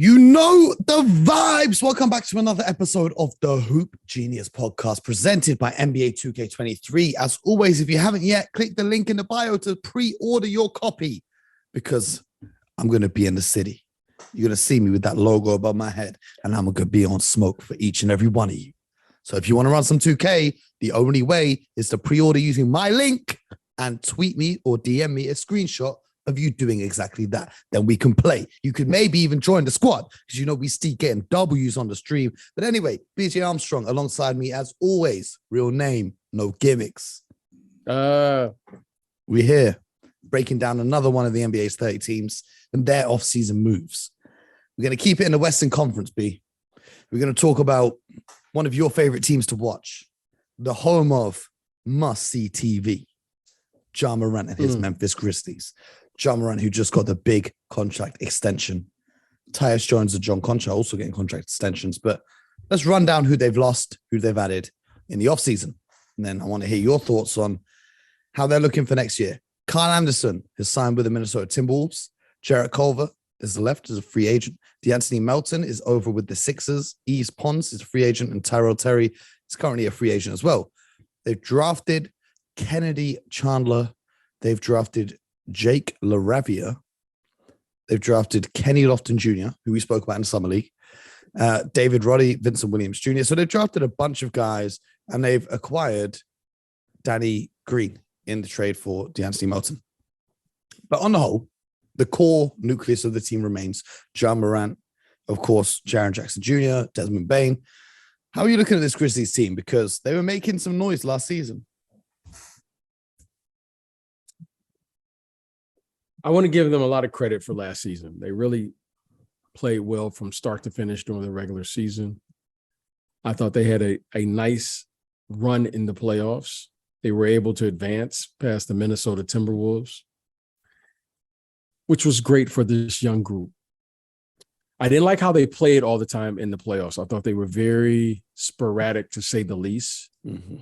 You know the vibes. Welcome back to another episode of the Hoop Genius podcast presented by NBA 2K23. As always, if you haven't yet, click the link in the bio to pre-order your copy because I'm going to be in the city. You're going to see me with that logo above my head and I'm going to be on smoke for each and every one of you. So if you want to run some 2K, the only way is to pre-order using my link and tweet me or DM me a screenshot of you doing exactly that. Then we can play. You could maybe even join the squad because you know we still getting W's on the stream. But anyway, BJ Armstrong alongside me as always. Real name, no gimmicks. We're here breaking down another one of the NBA's 30 teams and their offseason moves. We're going to keep it in the Western Conference, B. We're going to talk about one of your favorite teams to watch, the home of must-see TV, Ja Morant and his Memphis Grizzlies. Ja Morant, who just got the big contract extension. Tyus Jones and John Concha also getting contract extensions. But let's run down who they've lost, who they've added in the offseason. And then I want to hear your thoughts on how they're looking for next year. Kyle Anderson has signed with the Minnesota Timberwolves. Jarrett Culver is left as a free agent. DeAnthony Melton is over with the Sixers. Yves Pons is a free agent. And Tyrell Terry is currently a free agent as well. They've drafted Kennedy Chandler. They've drafted Jake LaRavia. They've drafted Kenny Lofton Jr., who we spoke about in Summer League, David Roddy, Vincent Williams Jr. So they've drafted a bunch of guys, and they've acquired Danny Green in the trade for DeAnthony Melton. But on the whole, the core nucleus of the team remains Ja Morant, of course, Jaren Jackson Jr., Desmond Bane. How are you looking at this Grizzlies team? Because they were making some noise last season. I want to give them a lot of credit for last season. They really played well from start to finish during the regular season. I thought they had a nice run in the playoffs. They were able to advance past the Minnesota Timberwolves, which was great for this young group. I didn't like how they played all the time in the playoffs. I thought they were very sporadic, to say the least. Mm-hmm.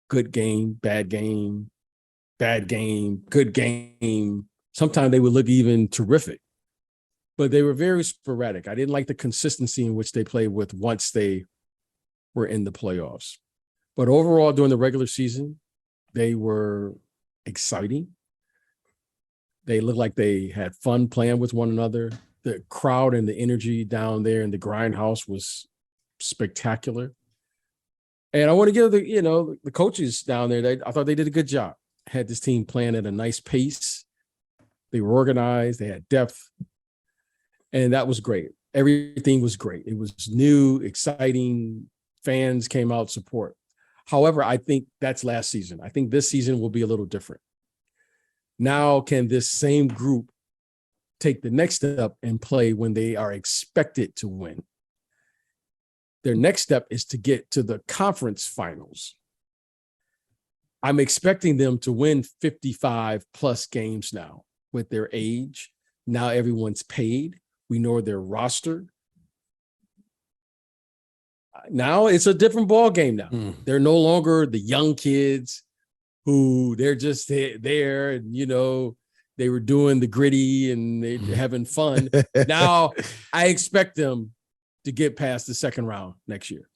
Good game, bad game, good game. Sometimes they would look even terrific, but they were very sporadic. I didn't like the consistency in which they played with once they were in the playoffs. But overall, during the regular season, they were exciting. They looked like they had fun playing with one another. The crowd and the energy down there in the grindhouse was spectacular. And I want to give the coaches down there, I thought they did a good job. Had this team playing at a nice pace. They were organized, they had depth, and that was great. Everything was great. It was new, exciting. Fans came out support. However, I think that's last season. I think this season will be a little different. Now, can this same group take the next step and play when they are expected to win? Their next step is to get to the conference finals. I'm expecting them to win 55 plus games now. With their age. Now everyone's paid. We know their roster. Now it's a different ball game now. They're no longer the young kids who they're just there and, they were doing the gritty and they're having fun. Now I expect them to get past the second round next year.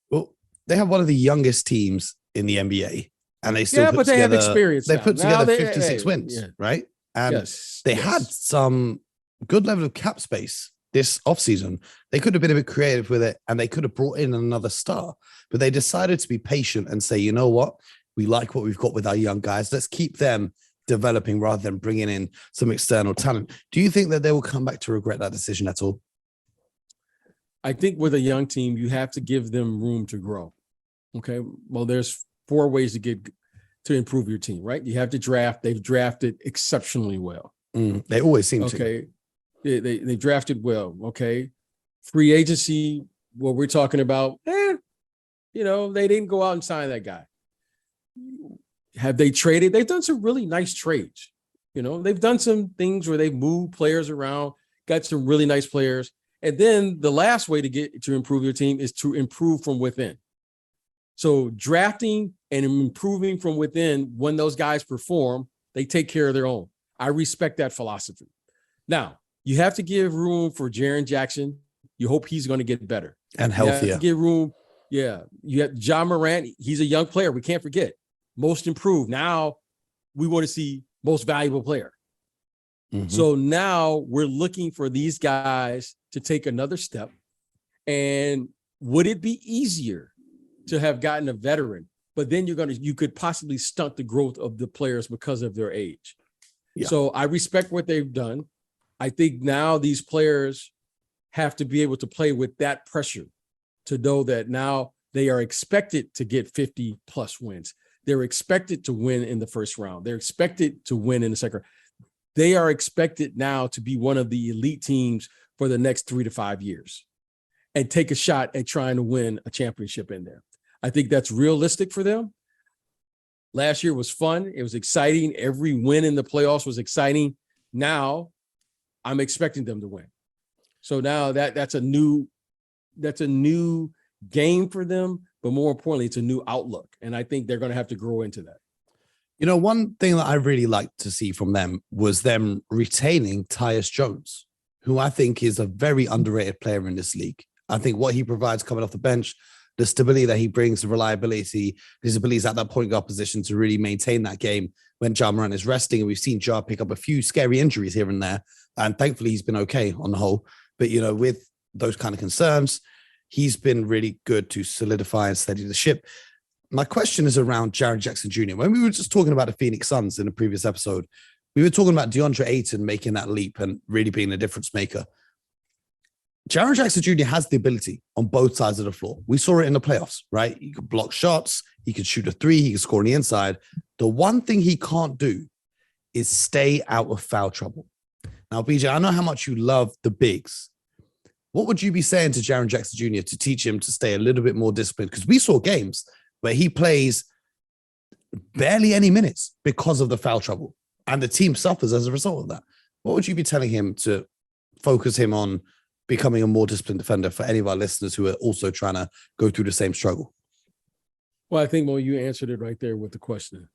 Well, they have one of the youngest teams in the NBA and they still have experience. They put together 56 wins, right? And they had some good level of cap space this offseason. They could have been a bit creative with it and they could have brought in another star, but they decided to be patient and say, you know what? We like what we've got with our young guys. Let's keep them developing rather than bringing in some external talent. Do you think that they will come back to regret that decision at all? I think with a young team, you have to give them room to grow. Okay. Well, there's 4 ways to improve your team, right? You have to draft. They've drafted exceptionally well. They always seem to. Okay. They drafted well. Okay. Free agency, what we're talking about, they didn't go out and sign that guy. Have they traded? They've done some really nice trades. They've done some things where they've moved players around, got some really nice players. And then the last way to improve your team is to improve from within. So drafting and improving from within, when those guys perform, they take care of their own. I respect that philosophy. Now, You have to give room for Jaren Jackson. You hope he's going to get better and healthier. You have to give room. Yeah. You have Ja Morant. He's a young player. We can't forget. Most improved. Now we want to see most valuable player. Mm-hmm. So now we're looking for these guys to take another step. And would it be easier to have gotten a veteran? But then you could possibly stunt the growth of the players because of their age. Yeah. So I respect what they've done. I think now these players have to be able to play with that pressure to know that now they are expected to get 50 plus wins. They're expected to win in the first round. They're expected to win in the second. They are expected now to be one of the elite teams for the next 3 to 5 years and take a shot at trying to win a championship in there. I think that's realistic for them. Last year was fun. It was exciting. Every win in the playoffs was exciting. Now I'm expecting them to win. So now that's a new game for them, but more importantly, it's a new outlook. And I think they're going to have to grow into that. You know, one thing that I really liked to see from them was them retaining Tyus Jones, who I think is a very underrated player in this league. I think what he provides coming off the bench, the stability that he brings, the reliability, his abilities at that point guard position to really maintain that game when Ja Morant is resting. And we've seen Ja pick up a few scary injuries here and there. And thankfully, he's been okay on the whole. But, you know, with those kind of concerns, he's been really good to solidify and steady the ship. My question is around Jaren Jackson Jr. When we were just talking about the Phoenix Suns in the previous episode, we were talking about DeAndre Ayton making that leap and really being a difference maker. Jaren Jackson Jr. has the ability on both sides of the floor. We saw it in the playoffs, right? He could block shots. He could shoot a three. He could score on the inside. The one thing he can't do is stay out of foul trouble. Now, BJ, I know how much you love the bigs. What would you be saying to Jaren Jackson Jr. to teach him to stay a little bit more disciplined? Because we saw games where he plays barely any minutes because of the foul trouble, and the team suffers as a result of that. What would you be telling him to focus him on becoming a more disciplined defender for any of our listeners who are also trying to go through the same struggle? Well, I think, Mo, you answered it right there with the question.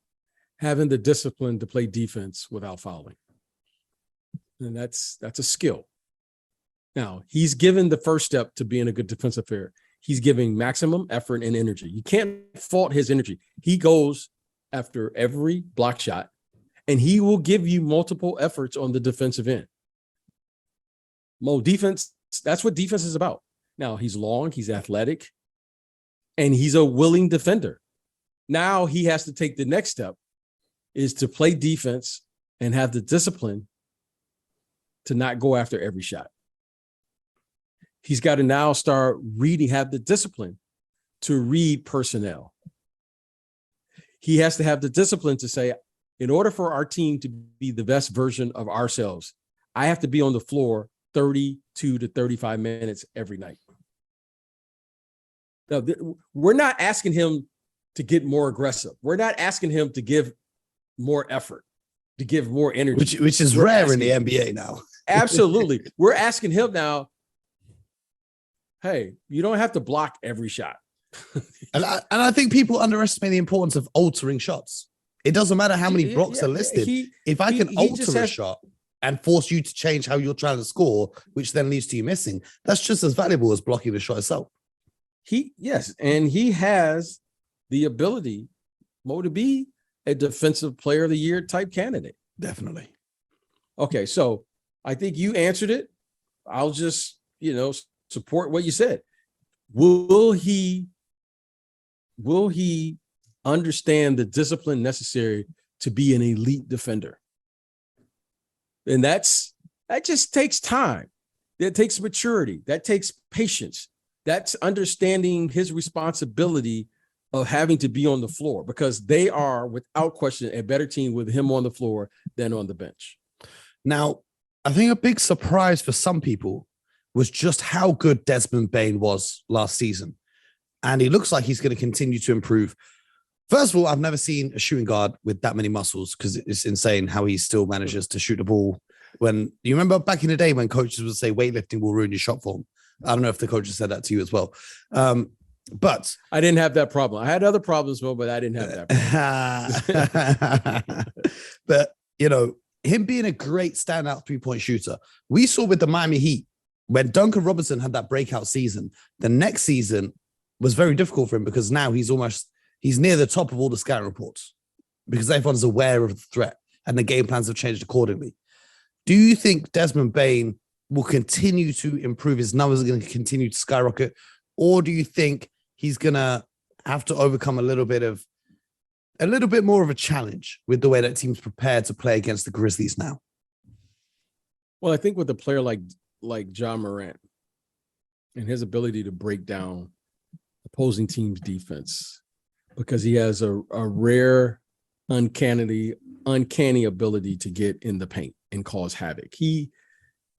Having the discipline to play defense without fouling. And that's a skill. Now, he's given the first step to being a good defensive player. He's giving maximum effort and energy. You can't fault his energy. He goes after every block shot, and he will give you multiple efforts on the defensive end. Mo, defense, that's what defense is about. Now, he's long, he's athletic, and he's a willing defender. Now he has to take the next step, is to play defense and have the discipline to not go after every shot. He's got to now start reading, have the discipline to read personnel. He has to have the discipline to say, in order for our team to be the best version of ourselves, I have to be on the floor 32 to 35 minutes every night. Now, we're not asking him to get more aggressive. We're not asking him to give more effort, to give more energy. Which is rare in the NBA now. Absolutely. We're asking him now, hey, you don't have to block every shot. and I think people underestimate the importance of altering shots. It doesn't matter how many blocks are listed. If I can alter a shot and force you to change how you're trying to score, which then leads to you missing, that's just as valuable as blocking the shot itself. Yes, and he has the ability, Mo, to be a defensive player of the year type candidate. Definitely. Okay, so I think you answered it. I'll just, support what you said. Will he understand the discipline necessary to be an elite defender? And that just takes time. That takes maturity. That takes patience. That's understanding his responsibility of having to be on the floor, because they are, without question, a better team with him on the floor than on the bench. Now, I think a big surprise for some people was just how good Desmond Bane was last season. And he looks like he's going to continue to improve. First of all, I've never seen a shooting guard with that many muscles, because it's insane how he still manages to shoot the ball. When you remember back in the day when coaches would say weightlifting will ruin your shot form. I don't know if the coaches said that to you as well. But I didn't have that problem. I had other problems, but I didn't have that problem. But, him being a great standout 3-point shooter. We saw with the Miami Heat when Duncan Robinson had that breakout season, the next season was very difficult for him because now he's near the top of all the scouting reports because everyone's aware of the threat and the game plans have changed accordingly. Do you think Desmond Bane will continue to improve? His numbers are going to continue to skyrocket? Or do you think he's going to have to overcome a little bit more of a challenge with the way that teams prepare to play against the Grizzlies now? Well, I think with a player like Ja Morant and his ability to break down opposing teams' defense, because he has a rare, uncanny ability to get in the paint and cause havoc. He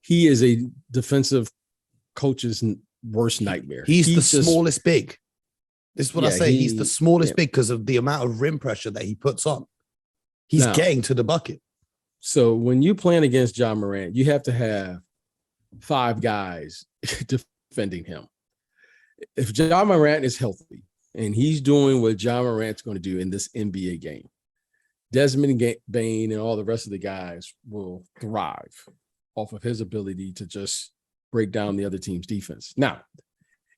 is a defensive coach's worst nightmare. He's the smallest big. This is what I say. He's the smallest big because of the amount of rim pressure that he puts on. He's getting to the bucket. So when you playing against Ja Morant, you have to have 5 guys defending him. If Ja Morant is healthy and he's doing what Ja Morant's going to do in this NBA game, Desmond Bane and all the rest of the guys will thrive off of his ability to just break down the other team's defense. Now,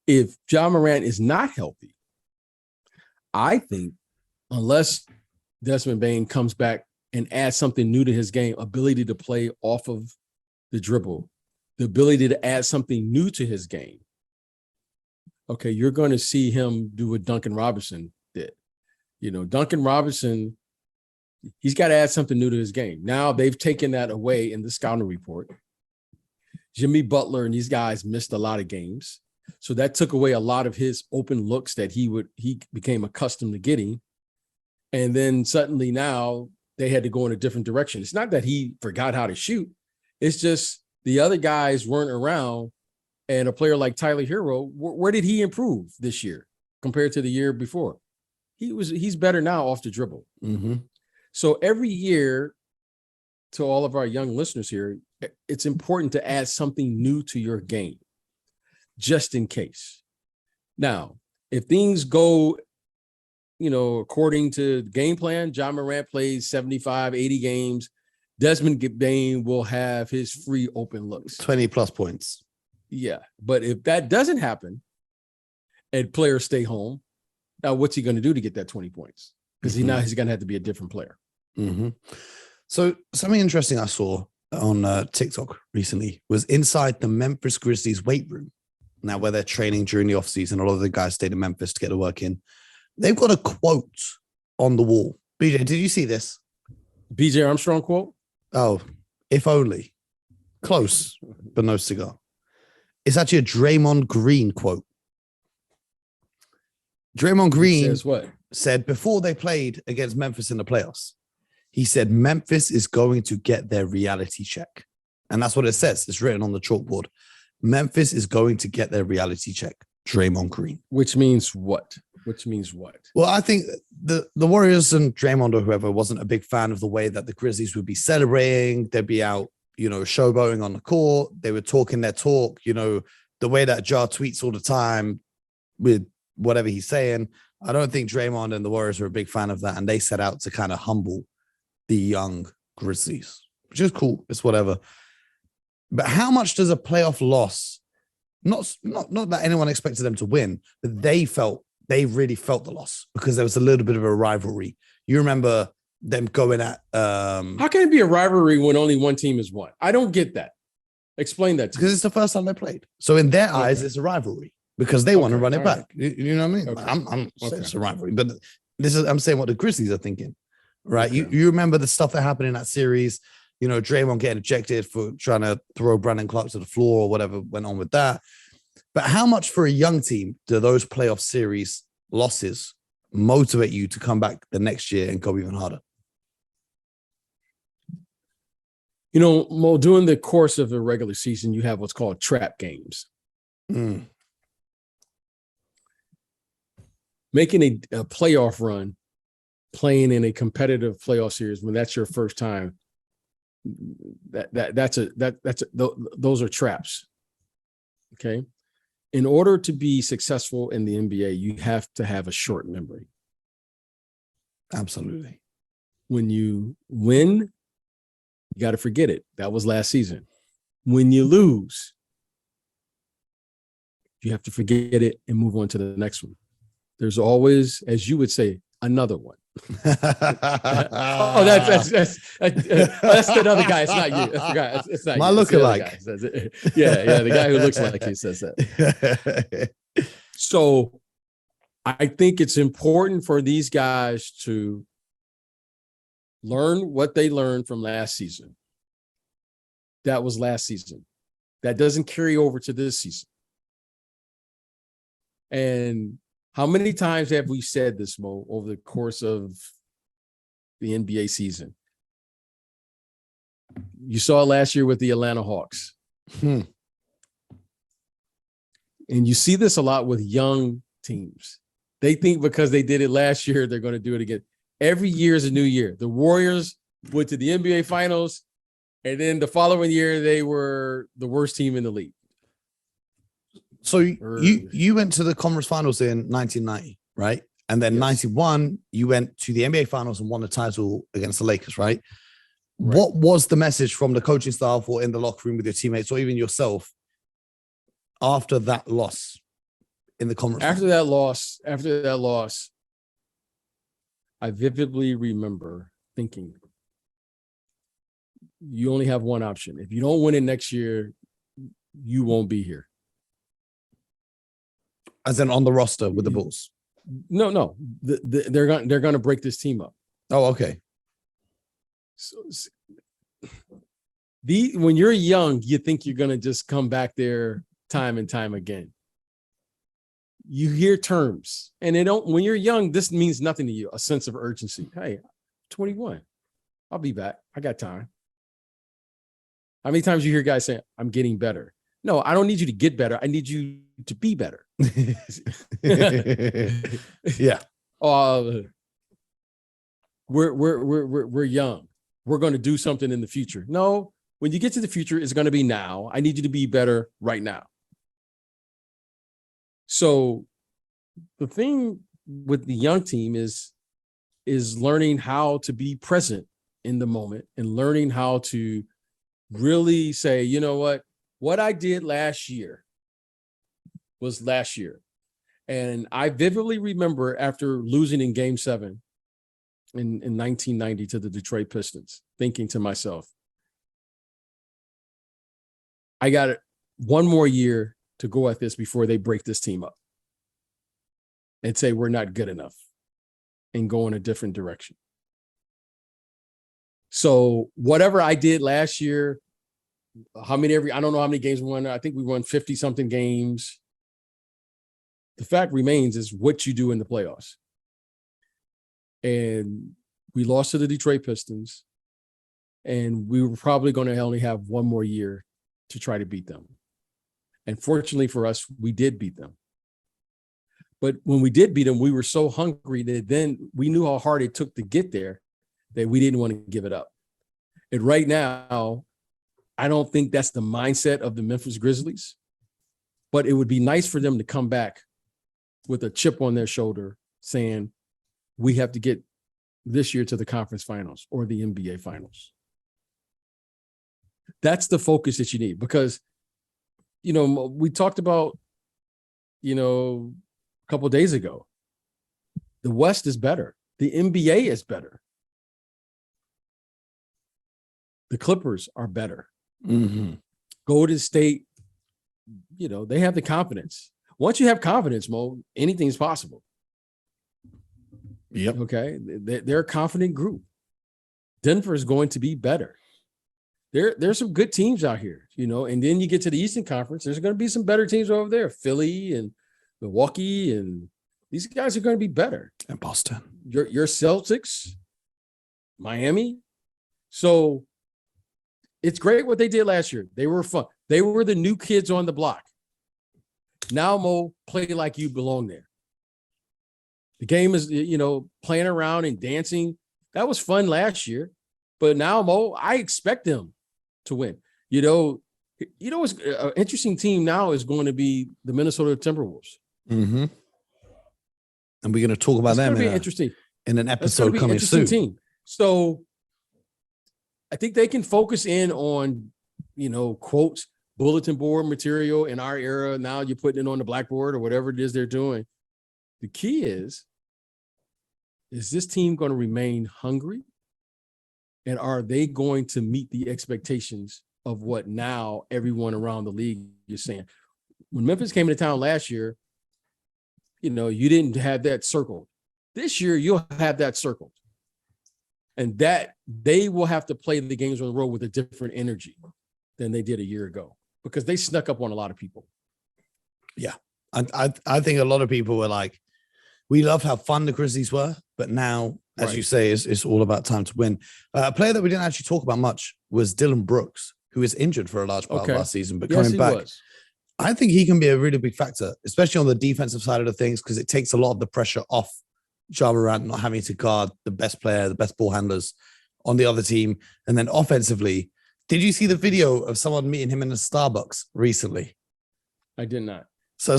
if Ja Morant is not healthy, I think unless Desmond Bane comes back and adds something new to his game, ability to play off of the dribble, the ability to add something new to his game, okay, you're going to see him do what Duncan Robinson did. You know, Duncan Robinson, he's got to add something new to his game. Now they've taken that away in the scouting report. Jimmy Butler and these guys missed a lot of games. So that took away a lot of his open looks that he became accustomed to getting. And then suddenly now they had to go in a different direction. It's not that he forgot how to shoot. It's just the other guys weren't around. And a player like Tyler Hero, where did he improve this year compared to the year before? He's better now off the dribble. Mm-hmm. So every year, to all of our young listeners here, it's important to add something new to your game, just in case. Now, if things go, according to the game plan, Ja Morant plays 75, 80 games, Desmond Bane will have his free open looks. 20 plus points. Yeah. But if that doesn't happen and players stay home, now what's he going to do to get that 20 points? Because he's going to have to be a different player. Mm-hmm. So something interesting I saw on TikTok recently was inside the Memphis Grizzlies weight room. Now, where they're training during the offseason, a lot of the guys stayed in Memphis to get the work in. They've got a quote on the wall. BJ, did you see this? BJ Armstrong quote? Oh, if only. Close, but no cigar. It's actually a Draymond Green quote. Draymond Green says what? Said before they played against Memphis in the playoffs, he said, Memphis is going to get their reality check. And that's what it says. It's written on the chalkboard. Memphis is going to get their reality check. Draymond Green. Which means what? Well, I think the Warriors and Draymond or whoever wasn't a big fan of the way that the Grizzlies would be celebrating. They'd be out, showboating on the court. They were talking their talk, the way that Ja tweets all the time with whatever he's saying. I don't think Draymond and the Warriors are a big fan of that. And they set out to kind of humble the young Grizzlies, which is cool. It's whatever. But how much does a playoff loss, not that anyone expected them to win, but they really felt the loss because there was a little bit of a rivalry. You remember them going at how can it be a rivalry when only one team has won? I don't get that. Explain that to me. Because it's the first time they played. So in their eyes, it's a rivalry because they want to run it back. Right. You know what I mean? Okay. I'm saying it's a rivalry, but I'm saying what the Grizzlies are thinking, right? Okay. You remember the stuff that happened in that series, Draymond getting ejected for trying to throw Brandon Clark to the floor or whatever went on with that. But how much for a young team do those playoff series losses motivate you to come back the next year and go even harder? Mo, during the course of the regular season, you have what's called trap games. Making a playoff run, playing in a competitive playoff series when that's your first time, those are traps. Okay. In order to be successful in the NBA, you have to have a short memory. Absolutely. When you win, you got to forget it. That was last season. When you lose, you have to forget it and move on to the next one. There's always, as you would say, another one. That's the other guy. It's not you. That's the guy. It's not my you. lookalike. Yeah, the guy who looks like he says that. So I think it's important for these guys to learn what they learned from last season. That was last season. That doesn't carry over to this season. And how many times have we said this, Mo, over the course of the NBA season? You saw it last year with the Atlanta Hawks. And you see this a lot with young teams. They think because they did it last year, they're going to do it again. Every year is a new year. The Warriors went to the NBA Finals, and then the following year, they were the worst team in the league. So you went to the conference finals in 1990, right? And then 91, you went to the NBA finals and won the title against the Lakers, right? What was the message from the coaching staff or in the locker room with your teammates or even yourself after that loss in the conference? After that loss, I vividly remember thinking, you only have one option. If you don't win it next year, you won't be here. As in on the roster with the Bulls? No. They're going to break this team up. Oh, okay. So, when you're young, you think you're going to just come back there time and time again. You hear terms, and when you're young, this means nothing to you, a sense of urgency. Hey, 21, I'll be back. I got time. How many times you hear guys saying, I'm getting better? No, I don't need you to get better. I need you to be better. Yeah. We're young. We're going to do something in the future. No, when you get to the future, it's going to be now. I need you to be better right now. So the thing with the young team is learning how to be present in the moment and learning how to really say, you know what I did last year was last year. And I vividly remember after losing in Game 7 in 1990 to the Detroit Pistons, thinking to myself, I got one more year to go at this before they break this team up and say we're not good enough and go in a different direction. So whatever I did last year, I don't know how many games we won. I think we won 50 something games. The fact remains is what you do in the playoffs. And we lost to the Detroit Pistons, and we were probably going to only have one more year to try to beat them. And fortunately for us, we did beat them. But when we did beat them, we were so hungry that then we knew how hard it took to get there that we didn't want to give it up. And right now, I don't think that's the mindset of the Memphis Grizzlies, but it would be nice for them to come back with a chip on their shoulder saying, we have to get this year to the conference finals or the NBA finals. That's the focus that you need because, we talked about, a couple of days ago, the West is better. The NBA is better. The Clippers are better. Mm-hmm. Golden State, they have the confidence. Once you have confidence, Mo, anything's possible. Yep. Okay. They're a confident group. Denver is going to be better. There's some good teams out here, and then you get to the Eastern Conference. There's going to be some better teams over there. Philly and Milwaukee, and these guys are going to be better. And Boston. Your Celtics, Miami. So it's great what they did last year. They were fun. They were the new kids on the block. Now, Mo, play like you belong there. The game is, playing around and dancing. That was fun last year. But now, Mo, I expect them to win. What's an interesting team now is going to be the Minnesota Timberwolves. Mm-hmm. And we're going to talk about them interesting in an episode coming soon. Team. So I think they can focus in on, quotes, bulletin board material in our era. Now you're putting it on the blackboard or whatever it is they're doing. The key is this team going to remain hungry? And are they going to meet the expectations of what now everyone around the league is saying? When Memphis came into town last year, you didn't have that circled. This year, you'll have that circled. And that they will have to play the games on the road with a different energy than they did a year ago because they snuck up on a lot of people. Yeah. I think a lot of people were like, we love how fun the Grizzlies were, but now, as you say, it's all about time to win. A player that we didn't actually talk about much was Dylan Brooks, who was injured for a large part of last season, but coming back, I think he can be a really big factor, especially on the defensive side of the things, because it takes a lot of the pressure off Ja Morant not having to guard the best player, the best ball handlers on the other team. And then offensively, did you see the video of someone meeting him in a Starbucks recently? I did not. So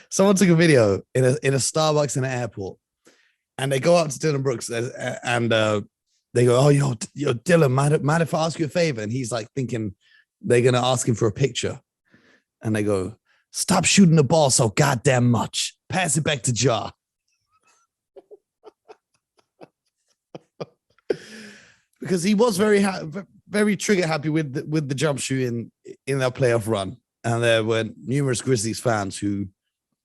someone took a video in a Starbucks in an airport, and they go up to Dylan Brooks and they go, "Oh, yo, Dylan, mind if I ask you a favor?" And he's like thinking they're gonna ask him for a picture, and they go, "Stop shooting the ball so goddamn much. Pass it back to Ja." Because he was very trigger happy with the jump shooting in that playoff run, and there were numerous Grizzlies fans who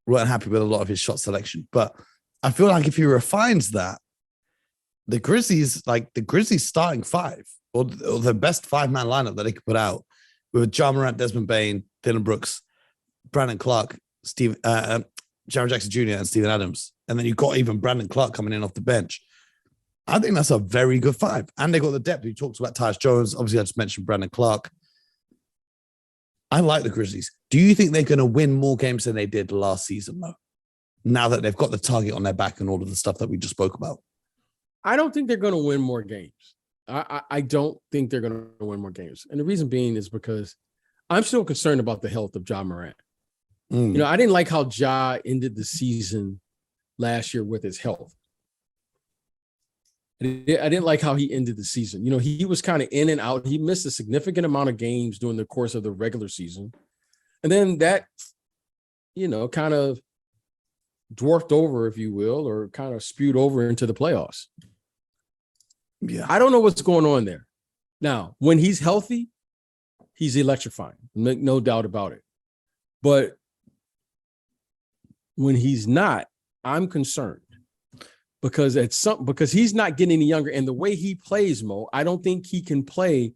weren't happy with a lot of his shot selection. But I feel like if he refines that, the Grizzlies starting five or the best 5-man lineup that they could put out with Ja Morant, Desmond Bane, Dylan Brooks, Brandon Clark, Jaren Jackson Jr. and Steven Adams, and then you've got even Brandon Clark coming in off the bench. I think that's a very good five. And they got the depth. You talked about Tyus Jones. Obviously, I just mentioned Brandon Clark. I like the Grizzlies. Do you think they're going to win more games than they did last season, though? Now that they've got the target on their back and all of the stuff that we just spoke about. I don't think they're going to win more games. I don't think they're going to win more games. And the reason being is because I'm still concerned about the health of Ja Morant. I didn't like how Ja ended the season last year with his health. I didn't like how he ended the season. He was kind of in and out. He missed a significant amount of games during the course of the regular season. And then that, kind of dwarfed over, if you will, or kind of spewed over into the playoffs. Yeah. I don't know what's going on there. Now, when he's healthy, he's electrifying. Make no doubt about it. But when he's not, I'm concerned. Because he's not getting any younger, and the way he plays, Mo, I don't think he can play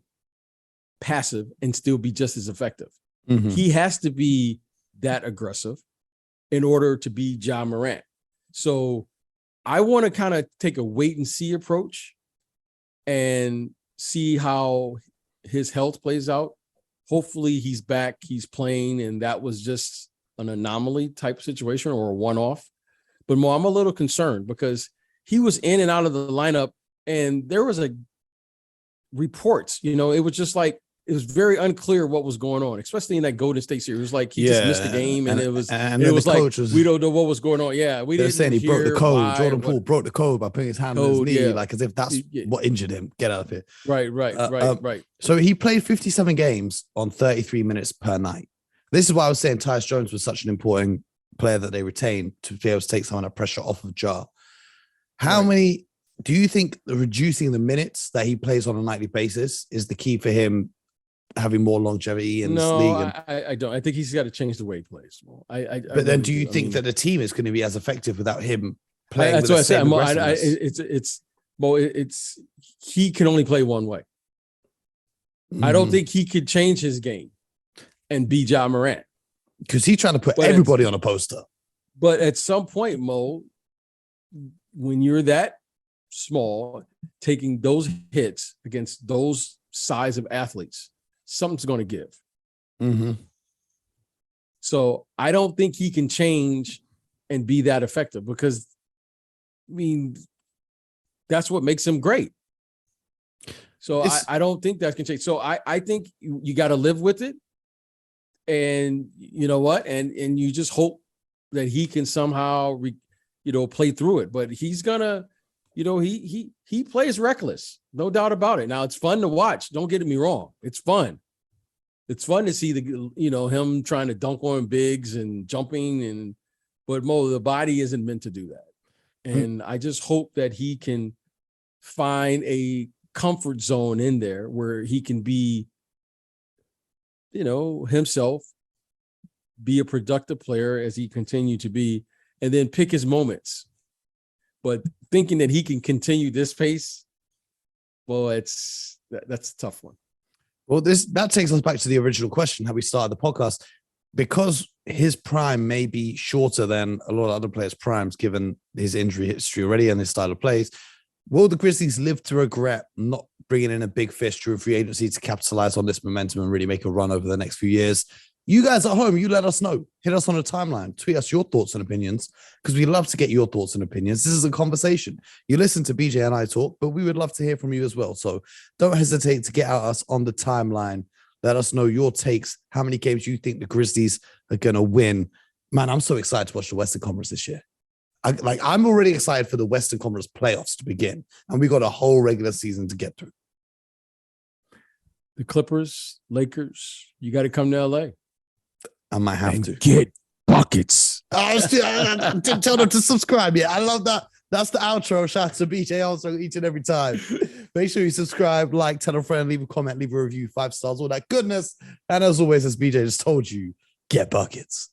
passive and still be just as effective. Mm-hmm. He has to be that aggressive in order to be Ja Morant. So I want to kind of take a wait and see approach and see how his health plays out. Hopefully he's back, he's playing, and that was just an anomaly type situation or a one-off. But Mo, I'm a little concerned because he was in and out of the lineup, and there was reports, it was just like, it was very unclear what was going on, especially in that Golden State series. It was like he just missed the game, and it was like we don't know what was going on. Yeah, they were saying he broke the code. Jordan Poole broke the code by putting his hand on his knee, like as if that's what injured him. Get out of here. Right. So he played 57 games on 33 minutes per night. This is why I was saying Tyus Jones was such an important player that they retained to be able to take some of that pressure off of Ja. How many do you think reducing the minutes that he plays on a nightly basis is the key for him having more longevity in this league? I don't. I think he's got to change the way he plays. But then do you think that the team is going to be as effective without him playing? That's what I said. He can only play one way. I don't think he could change his game and be Ja Morant. Because he's trying to put everybody on a poster. But at some point, Mo, when you're that small, taking those hits against those size of athletes, something's going to give. Mm-hmm. So I don't think he can change and be that effective because, that's what makes him great. So I don't think that can change. So I think you got to live with it. And you know what? And you just hope that he can somehow, play through it. But he's gonna he plays reckless, no doubt about it. Now it's fun to watch. Don't get me wrong. It's fun. It's fun to see him trying to dunk on bigs and jumping but Mo, the body isn't meant to do that. And I just hope that he can find a comfort zone in there where he can be, himself, be a productive player as he continued to be, and then pick his moments. But thinking that he can continue this pace, well, that's a tough one. Well, that takes us back to the original question, how we started the podcast. Because his prime may be shorter than a lot of other players' primes, given his injury history already and his style of plays, will the Grizzlies live to regret not bringing in a big fish through free agency to capitalize on this momentum and really make a run over the next few years? You guys at home, you let us know. Hit us on the timeline. Tweet us your thoughts and opinions, because we love to get your thoughts and opinions. This is a conversation. You listen to BJ and I talk, but we would love to hear from you as well. So don't hesitate to get at us on the timeline. Let us know your takes, how many games you think the Grizzlies are going to win. Man, I'm so excited to watch the Western Conference this year. I'm already excited for the Western Conference playoffs to begin, and we got a whole regular season to get through. The Clippers, Lakers, you got to come to LA. I might have to get buckets. I didn't tell them to subscribe yet. I love that. That's the outro. Shout out to BJ also each and every time. Make sure you subscribe, like, tell a friend, leave a comment, leave a review, 5 stars, all that goodness. And as always, as BJ just told you, get buckets.